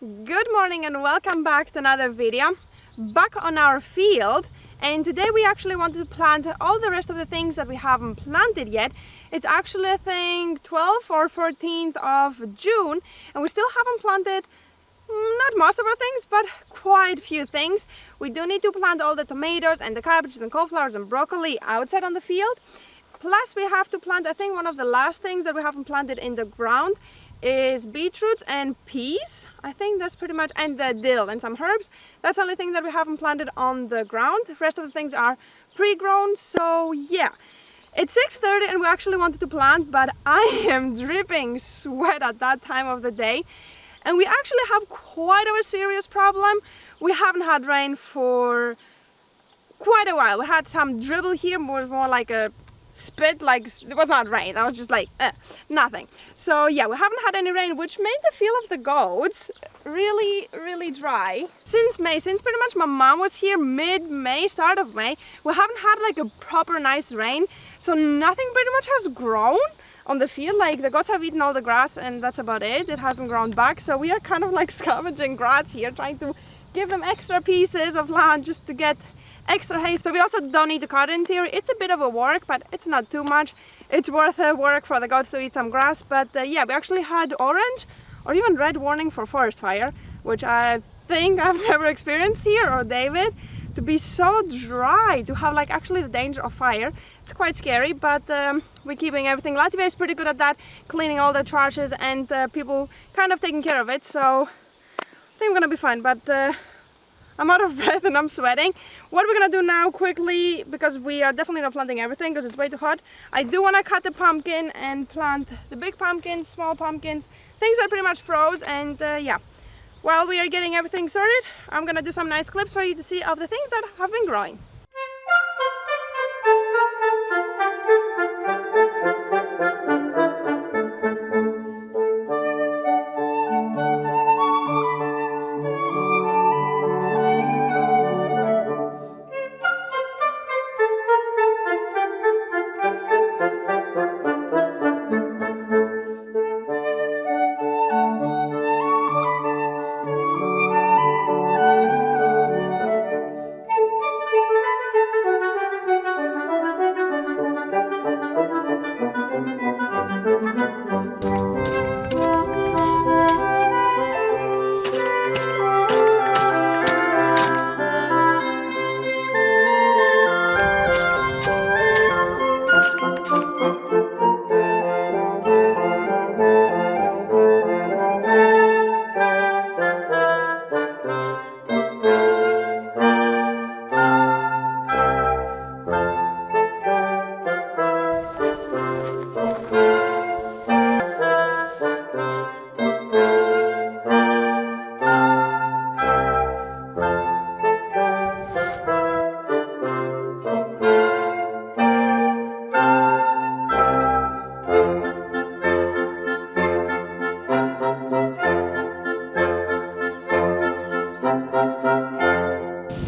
Good morning and welcome back to another video back on our field. And today we actually wanted to plant all the rest of the things that we haven't planted yet. It's actually I think 12th or 14th of June and we still haven't planted not most of our things, but quite a few things. We do need to plant all the tomatoes and the cabbages and cauliflowers and broccoli outside on the field. Plus we have to plant, I think one of the last things that we haven't planted in the ground is beetroots and peas. I think that's pretty much, and the dill and some herbs. That's the only thing that we haven't planted on the ground. The rest of the things are pre-grown. So yeah, it's 6:30 and we actually wanted to plant, but I am dripping sweat at that time of the day. And we actually have quite of a serious problem. We haven't had rain for quite a while. We had some dribble here, more like a spit, like it was not rain. I was just like nothing. So yeah, we haven't had any rain, which made the field of the goats really dry since May. Since pretty much my mom was here mid-May, start of May, we haven't had like a proper nice rain, so nothing pretty much has grown on the field. Like the goats have eaten all the grass and that's about it. It hasn't grown back, so we are kind of like scavenging grass here, trying to give them extra pieces of land just to get extra hay. So we also don't need to cut in theory. It's a bit of a work, but it's not too much. It's worth the work for the goats to eat some grass. But yeah, we actually had orange or even red warning for forest fire, which I think I've never experienced here, or David, to be so dry, to have like actually the danger of fire. It's quite scary, but we're keeping everything. Latvia is pretty good at that, cleaning all the trashes and people kind of taking care of it. So I think we're gonna be fine, but I'm out of breath and I'm sweating. What we're gonna do now quickly, because we are definitely not planting everything because it's way too hot. I do want to cut the pumpkin and plant the big pumpkins, small pumpkins, things that pretty much froze. And yeah, while we are getting everything sorted, I'm gonna do some nice clips for you to see of the things that have been growing.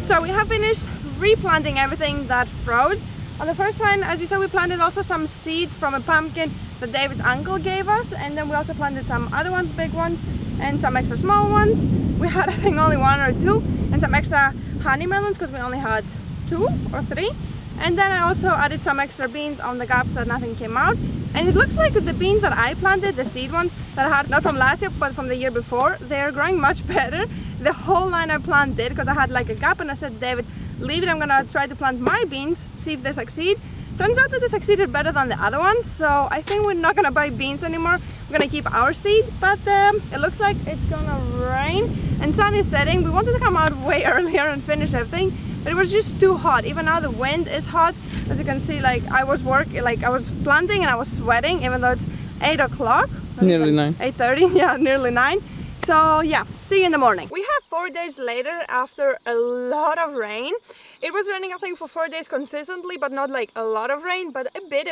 So we have finished replanting everything that froze. On the first time, as you saw, we planted also some seeds from a pumpkin that David's uncle gave us, and then we also planted some other ones, big ones, and some extra small ones. We had I think only one or two, and some extra honey melons because we only had 2 or 3. And then I also added some extra beans on the gaps that nothing came out. And it looks like the beans that I planted, the seed ones that I had, not from last year but from the year before, they're growing much better. The whole line I planted, because I had like a gap, and I said, David, leave it, I'm gonna try to plant my beans, see if they succeed. Turns out that they succeeded better than the other ones, so I think we're not gonna buy beans anymore. We're gonna keep our seed, but it looks like it's gonna rain and sun is setting. We wanted to come out way earlier and finish everything, but it was just too hot. Even now the wind is hot. As you can see, like I was planting and I was sweating, even though it's 8 o'clock. Nearly 9. 8:30, yeah, nearly 9. So yeah, see you in the morning. We have 4 days later after a lot of rain. It was raining I think for 4 days consistently, but not like a lot of rain, but a bit,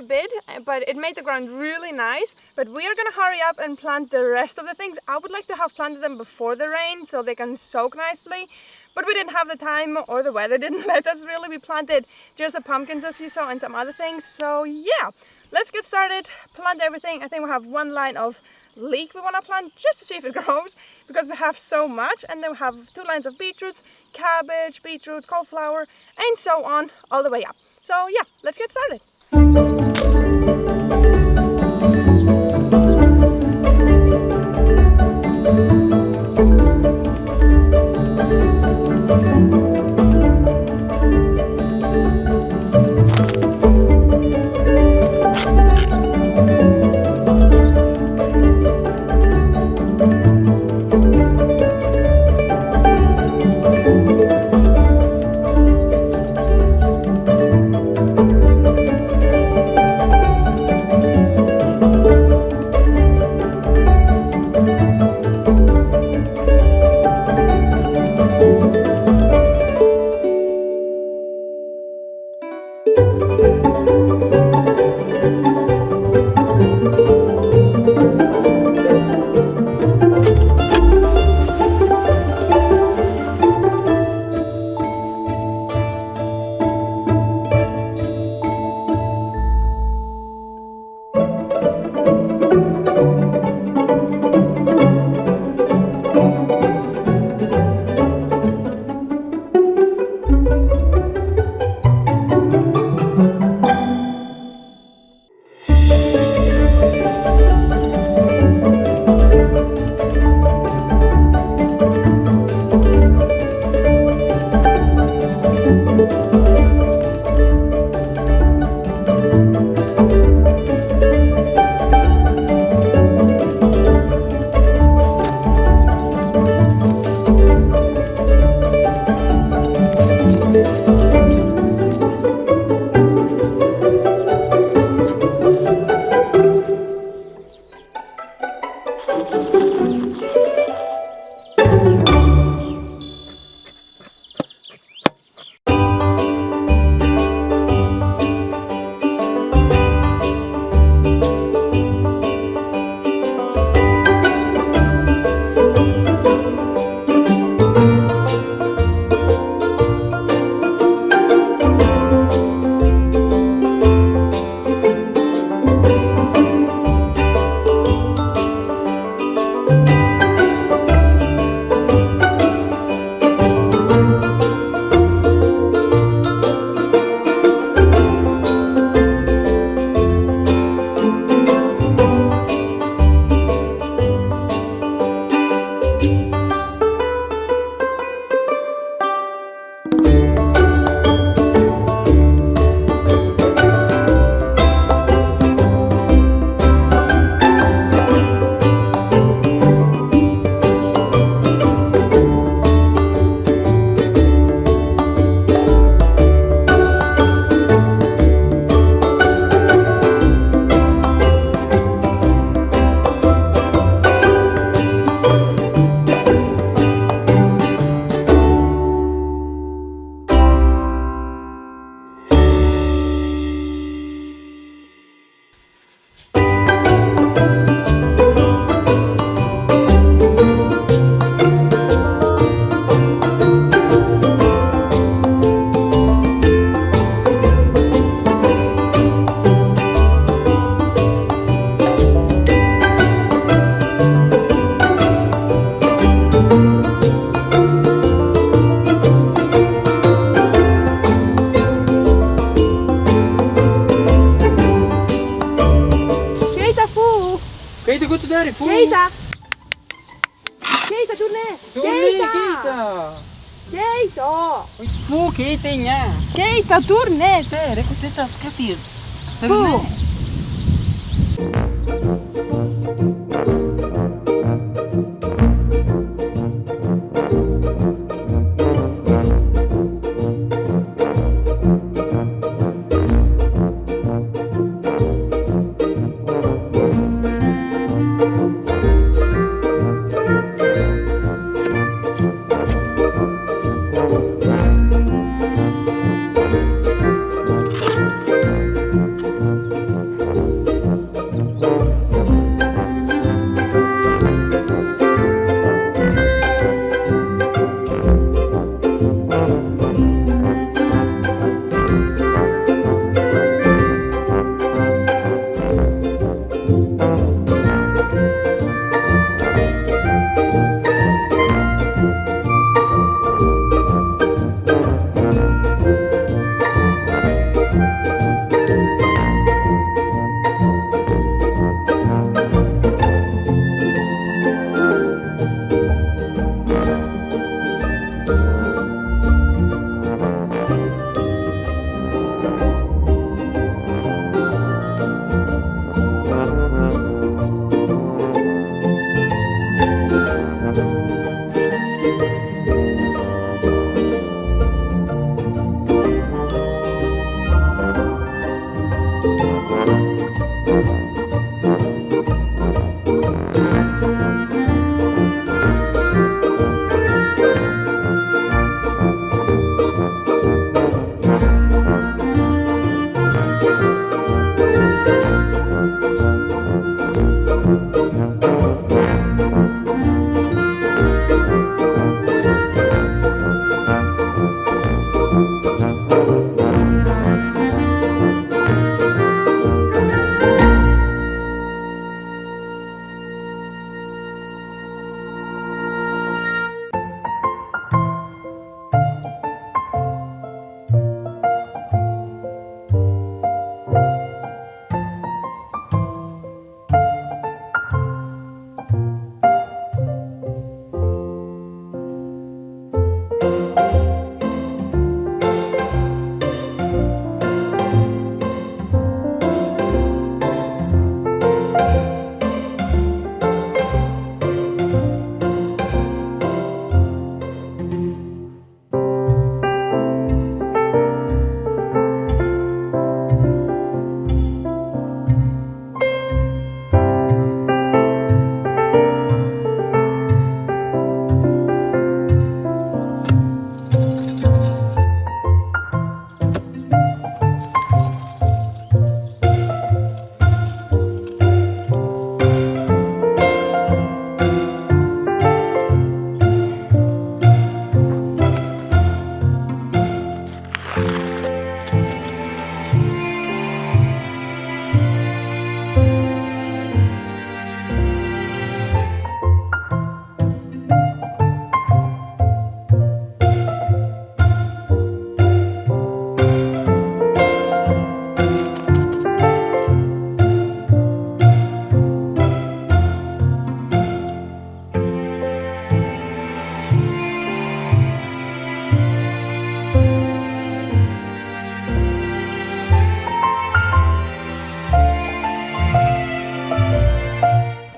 but it made the ground really nice. But we are gonna hurry up and plant the rest of the things. I would like to have planted them before the rain so they can soak nicely, but we didn't have the time, or the weather didn't let us really. We planted just the pumpkins as you saw and some other things. So yeah, let's get started, plant everything. I think we have one line of leek we want to plant just to see if it grows, because we have so much. And then we have 2 lines of beetroots, cabbage, beetroots, cauliflower, and so on all the way up. So yeah, let's get started. Keita, go to daddy. Keita! Keita, doe nee! Keita! Keita! Fu, Keita. Keita, doe nee! Tere, kutita skatis. Fu!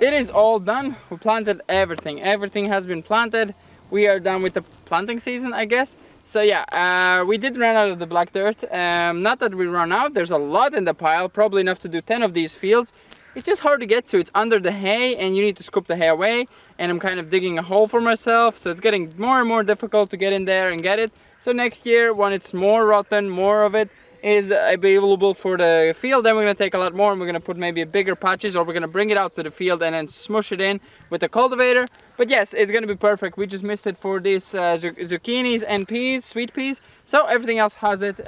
it is all done. We planted everything. Everything has been planted. We are done with the planting season, I guess. So yeah, we did run out of the black dirt. Not that we run out, there's a lot in the pile, probably enough to do 10 of these fields. It's just hard to get to. It's under the hay and you need to scoop the hay away, and I'm kind of digging a hole for myself, so it's getting more and more difficult to get in there and get it. So next year, when it's more rotten, more of it is available for the field, then we're going to take a lot more and we're going to put maybe bigger patches, or we're going to bring it out to the field and then smush it in with the cultivator. But yes, it's going to be perfect. We just missed it for these zucchinis and peas, sweet peas, so everything else has it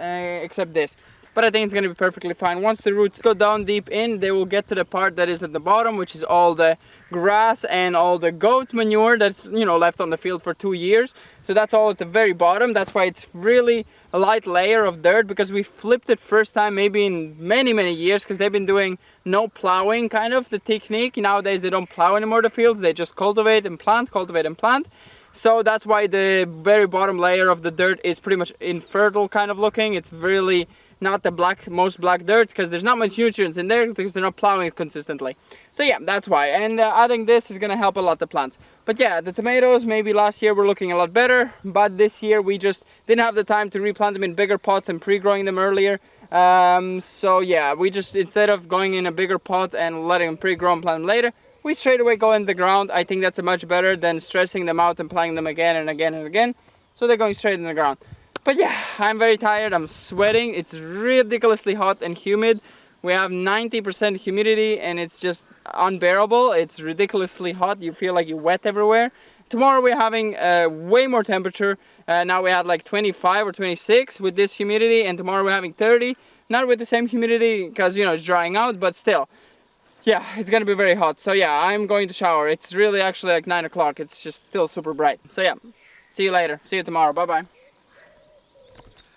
except this. But I think it's going to be perfectly fine. Once the roots go down deep in, they will get to the part that is at the bottom, which is all the grass and all the goat manure that's, you know, left on the field for 2 years. So that's all at the very bottom. That's why it's really a light layer of dirt, because we flipped it first time maybe in many years, because they've been doing no plowing, kind of the technique. Nowadays they don't plow anymore the fields, they just cultivate and plant, cultivate and plant. So that's why the very bottom layer of the dirt is pretty much infertile kind of looking. It's really not the most black dirt, because there's not much nutrients in there because they're not plowing it consistently. So yeah, that's why. And adding this is going to help a lot the plants. But yeah, the tomatoes maybe last year were looking a lot better, but this year we just didn't have the time to replant them in bigger pots and pre-growing them earlier. So yeah, we just, instead of going in a bigger pot and letting them pre-grow and plant them later, we straight away go in the ground. I think that's much better than stressing them out and planting them again and again and again. So they're going straight in the ground. But yeah, I'm very tired, I'm sweating, it's ridiculously hot and humid. We have 90% humidity and it's just unbearable. It's ridiculously hot, you feel like you're wet everywhere. Tomorrow we're having way more temperature. Now we had like 25 or 26 with this humidity, and tomorrow we're having 30. Not with the same humidity because, you know, it's drying out, but still. Yeah, it's gonna be very hot. So yeah, I'm going to shower. It's really actually like 9 o'clock, it's just still super bright. So yeah, see you later, see you tomorrow, bye bye.